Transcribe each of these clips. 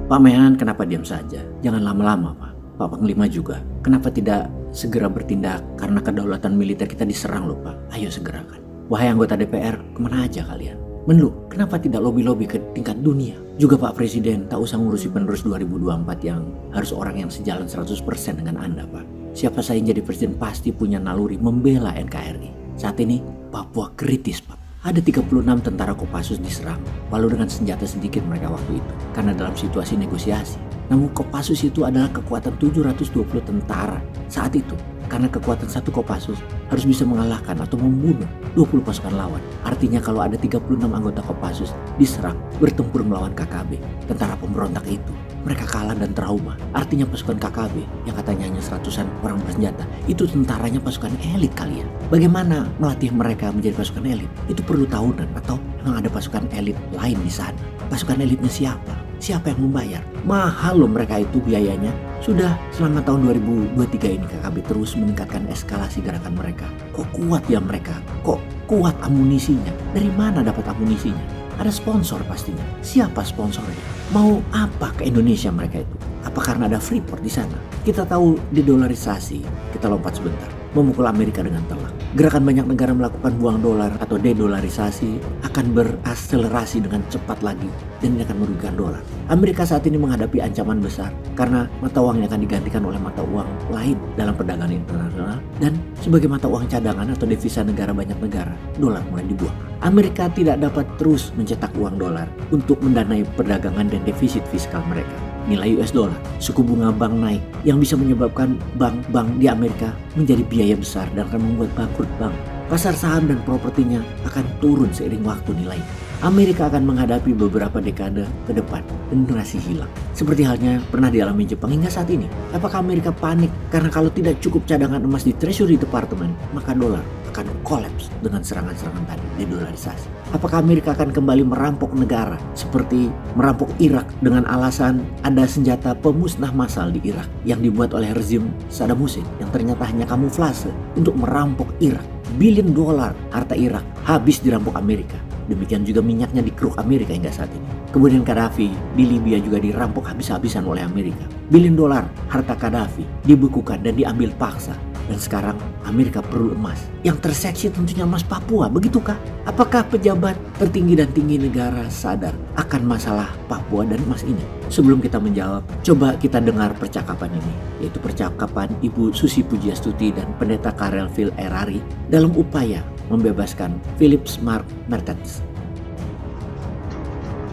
Pak Mehan kenapa diam saja? Jangan lama-lama Pak. Pak Panglima juga. Kenapa tidak segera bertindak karena kedaulatan militer kita diserang loh Pak? Ayo segerakan. Wahai anggota DPR, kemana aja kalian? Menlu, kenapa tidak lobby-lobby ke tingkat dunia? Juga Pak Presiden tak usah ngurusi penerus 2024 yang harus orang yang sejalan 100% dengan Anda Pak. Siapa saya yang jadi presiden pasti punya naluri membela NKRI. Saat ini Papua kritis Pak. Ada 36 tentara Kopassus diserang, walau dengan senjata sedikit mereka waktu itu, karena dalam situasi negosiasi. Namun Kopassus itu adalah kekuatan 720 tentara saat itu, karena kekuatan satu Kopassus harus bisa mengalahkan atau membunuh 20 pasukan lawan. Artinya kalau ada 36 anggota Kopassus diserang bertempur melawan KKB, tentara pemberontak itu, mereka kalah dan trauma. Artinya pasukan KKB yang katanya hanya 100-an orang bersenjata, itu tentaranya pasukan elit kalian. Bagaimana melatih mereka menjadi pasukan elit? Itu perlu tahunan atau memang ada pasukan elit lain di sana? Pasukan elitnya siapa? Siapa yang membayar? Mahal loh mereka itu biayanya. Sudah selama tahun 2023 ini KKB terus meningkatkan eskalasi gerakan mereka. Kok kuat ya mereka? Kok kuat amunisinya? Dari mana dapat amunisinya? Ada sponsor pastinya. Siapa sponsornya? Mau apa ke Indonesia mereka itu? Apa karena ada Freeport di sana? Kita tahu dedolarisasi. Kita lompat sebentar. Memukul Amerika dengan telak. Gerakan banyak negara melakukan buang dolar atau dedolarisasi akan berakselerasi dengan cepat lagi dan ini akan merugikan dolar. Amerika saat ini menghadapi ancaman besar karena mata uangnya akan digantikan oleh mata uang lain dalam perdagangan internasional dan sebagai mata uang cadangan atau devisa negara banyak negara, dolar mulai dibuang. Amerika tidak dapat terus mencetak uang dolar untuk mendanai perdagangan dan defisit fiskal mereka. Nilai US dollar, suku bunga bank naik yang bisa menyebabkan bank-bank di Amerika menjadi biaya besar dan akan membuat bangkrut bank. Pasar saham dan propertinya akan turun seiring waktu nilainya. Amerika akan menghadapi beberapa dekade ke depan generasi hilang. Seperti halnya pernah dialami Jepang hingga saat ini. Apakah Amerika panik karena kalau tidak cukup cadangan emas di Treasury Department, maka dolar akan kolaps dengan serangan-serangan tadi, dedolarisasi. Apakah Amerika akan kembali merampok negara seperti merampok Irak dengan alasan ada senjata pemusnah massal di Irak yang dibuat oleh rezim Saddam Hussein yang ternyata hanya kamuflase untuk merampok Irak. Billion dolar harta Irak habis dirampok Amerika. Demikian juga minyaknya dikeruk Amerika hingga saat ini. Kemudian Gaddafi di Libya juga dirampok habis-habisan oleh Amerika. Billion dolar harta Gaddafi dibekukan dan diambil paksa. Dan sekarang Amerika perlu emas. Yang terseksi tentunya emas Papua, begitukah? Apakah pejabat tertinggi dan tinggi negara sadar akan masalah Papua dan emas ini? Sebelum kita menjawab, coba kita dengar percakapan ini, yaitu percakapan Ibu Susi Pujiastuti dan Pendeta Karel Phil Erari dalam upaya membebaskan Philips Mark Mertens.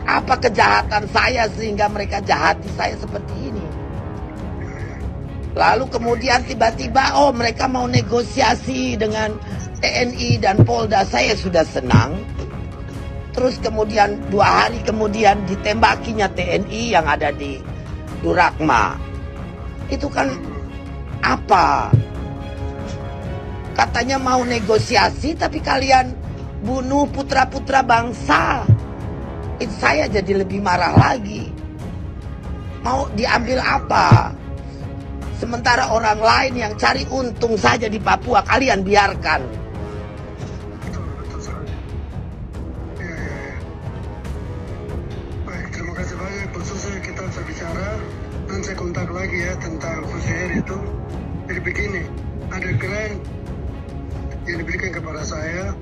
Apa kejahatan saya sehingga mereka jahati saya seperti ini? Lalu kemudian tiba-tiba mereka mau negosiasi dengan TNI dan Polda. Saya sudah senang. Terus kemudian 2 hari kemudian ditembakinya TNI yang ada di Durakma. Itu kan apa? Katanya mau negosiasi tapi kalian bunuh putra-putra bangsa. Itu saya jadi lebih marah lagi. Mau diambil apa? Sementara orang lain yang cari untung saja di Papua, kalian biarkan. Baik, terima kasih banyak. Khususnya kita bisa bicara, nanti saya kontak lagi ya tentang Fusier itu. Jadi begini, ada grant yang diberikan kepada saya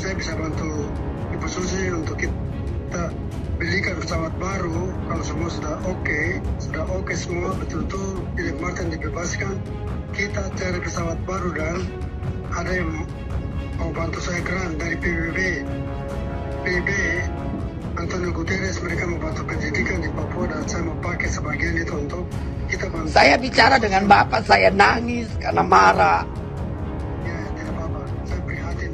bisa bantu Ibu Susi untuk kita belikan pesawat baru. Kalau semua sudah oke semua, betul-betul Philip Martin dibebaskan, kita cari pesawat baru dan ada yang mau bantu saya grant dari PBB Antonio Guterres, mereka mau bantu pendidikan di Papua dan saya mau pakai sebagian itu untuk kita bantu. Saya bicara dengan Bapak, saya nangis karena marah. Ya, tidak apa-apa, saya prihatin.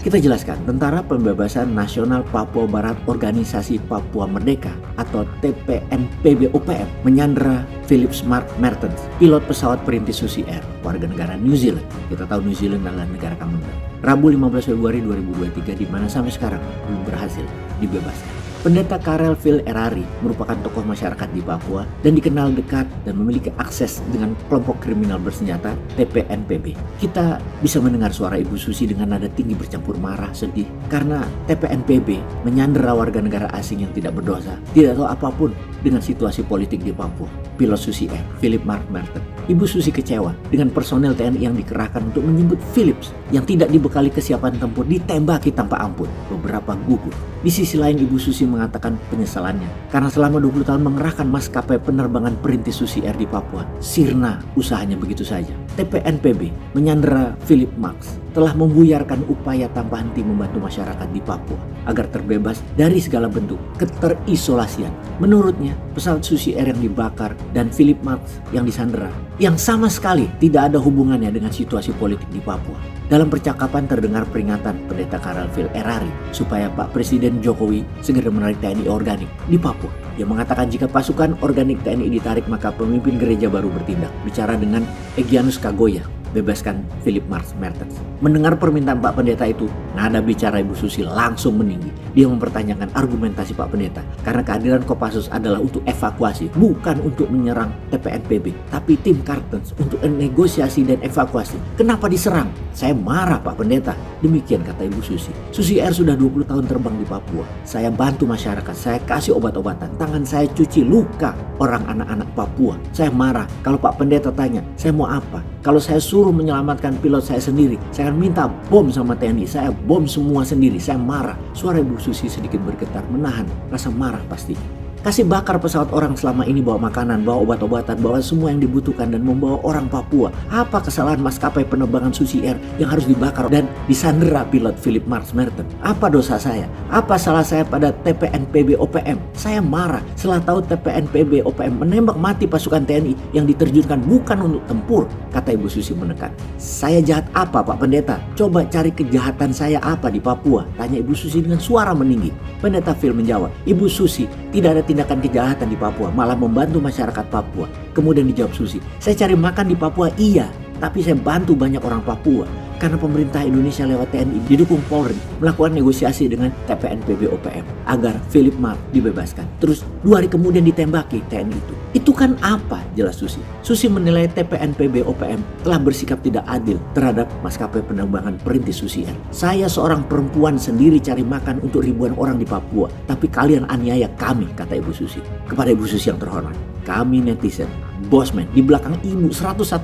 Kita jelaskan, Tentara Pembebasan Nasional Papua Barat Organisasi Papua Merdeka atau TPNPB-OPM menyandera Philips Mark Mertens, pilot pesawat perintis Susi Air, warga negara New Zealand. Kita tahu New Zealand adalah negara Commonwealth. Rabu 15 Februari 2023 di mana sampai sekarang belum berhasil dibebaskan. Pendeta Karel Phil Erari merupakan tokoh masyarakat di Papua dan dikenal dekat dan memiliki akses dengan kelompok kriminal bersenjata TPNPB. Kita bisa mendengar suara Ibu Susi dengan nada tinggi bercampur marah, sedih, karena TPNPB menyandera warga negara asing yang tidak berdosa, tidak tahu apapun dengan situasi politik di Papua. Pilot Susi Air, Philip Mark Merton. Ibu Susi kecewa dengan personel TNI yang dikerahkan untuk menjemput Philips yang tidak dibekali kesiapan tempur ditembaki tanpa ampun. Beberapa gugur. Di sisi lain Ibu Susi mengatakan penyesalannya karena selama 20 tahun mengerahkan maskapai penerbangan perintis Susi Air di Papua. Sirna usahanya begitu saja. TPNPB menyandera Philip Marx telah membuyarkan upaya tanpa henti membantu masyarakat di Papua agar terbebas dari segala bentuk keterisolasian. Menurutnya, pesawat Susi Air yang dibakar dan Philip Marx yang disandera yang sama sekali tidak ada hubungannya dengan situasi politik di Papua. Dalam percakapan terdengar peringatan Pendeta Karel Phil Erari supaya Pak Presiden Jokowi segera menarik TNI organik di Papua. Dia mengatakan jika pasukan organik TNI ditarik maka pemimpin gereja baru bertindak. Bicara dengan Egyanus Kagoya, bebaskan Philip Mark Mertens. Mendengar permintaan Pak Pendeta itu, nada bicara Ibu Susi langsung meninggi. Dia mempertanyakan argumentasi Pak Pendeta karena kehadiran Kopassus adalah untuk evakuasi, bukan untuk menyerang TPNPB, tapi tim Kartens untuk negosiasi dan evakuasi. Kenapa diserang? Saya marah Pak Pendeta. Demikian kata Ibu Susi. Susi Air sudah 20 tahun terbang di Papua. Saya bantu masyarakat, saya kasih obat-obatan, tangan saya cuci luka orang anak-anak Papua. Saya marah kalau Pak Pendeta tanya, saya mau apa? Kalau saya suruh menyelamatkan pilot saya sendiri, saya akan minta bom sama TNI. Saya bom semua sendiri. Saya marah. Suara Ibu Susi sedikit bergetar, menahan rasa marah pastinya. Kasih bakar pesawat orang selama ini bawa makanan, bawa obat-obatan, bawa semua yang dibutuhkan dan membawa orang Papua. Apa kesalahan maskapai penerbangan Susi Air yang harus dibakar dan disandera pilot Philip Mark Merton? Apa dosa saya? Apa salah saya pada TPNPB OPM? Saya marah setelah tahu TPNPB OPM menembak mati pasukan TNI yang diterjunkan bukan untuk tempur, kata Ibu Susi menekan. Saya jahat apa Pak Pendeta? Coba cari kejahatan saya apa di Papua? Tanya Ibu Susi dengan suara meninggi. Pendeta Phil menjawab, Ibu Susi, tidak ada tindakan kejahatan di Papua, malah membantu masyarakat Papua. Kemudian dijawab Susi, saya cari makan di Papua iya, tapi saya bantu banyak orang Papua. Karena pemerintah Indonesia lewat TNI didukung Polri melakukan negosiasi dengan TPNPB OPM agar Philip Mark dibebaskan. Terus 2 hari kemudian ditembaki TNI itu. Itu kan apa? Jelas Susi. Susi menilai TPNPB OPM telah bersikap tidak adil terhadap maskapai penerbangan perintis Susi Air. Saya seorang perempuan sendiri cari makan untuk ribuan orang di Papua, tapi kalian aniaya kami, kata Ibu Susi. Kepada Ibu Susi yang terhormat, kami netizen, bosman, di belakang ibu 101%.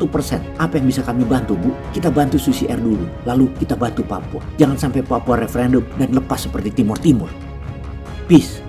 Apa yang bisa kami bantu, Bu? Kita bantu Susi Air dulu, lalu kita bantu Papua. Jangan sampai Papua referendum dan lepas seperti Timur Timur. Peace.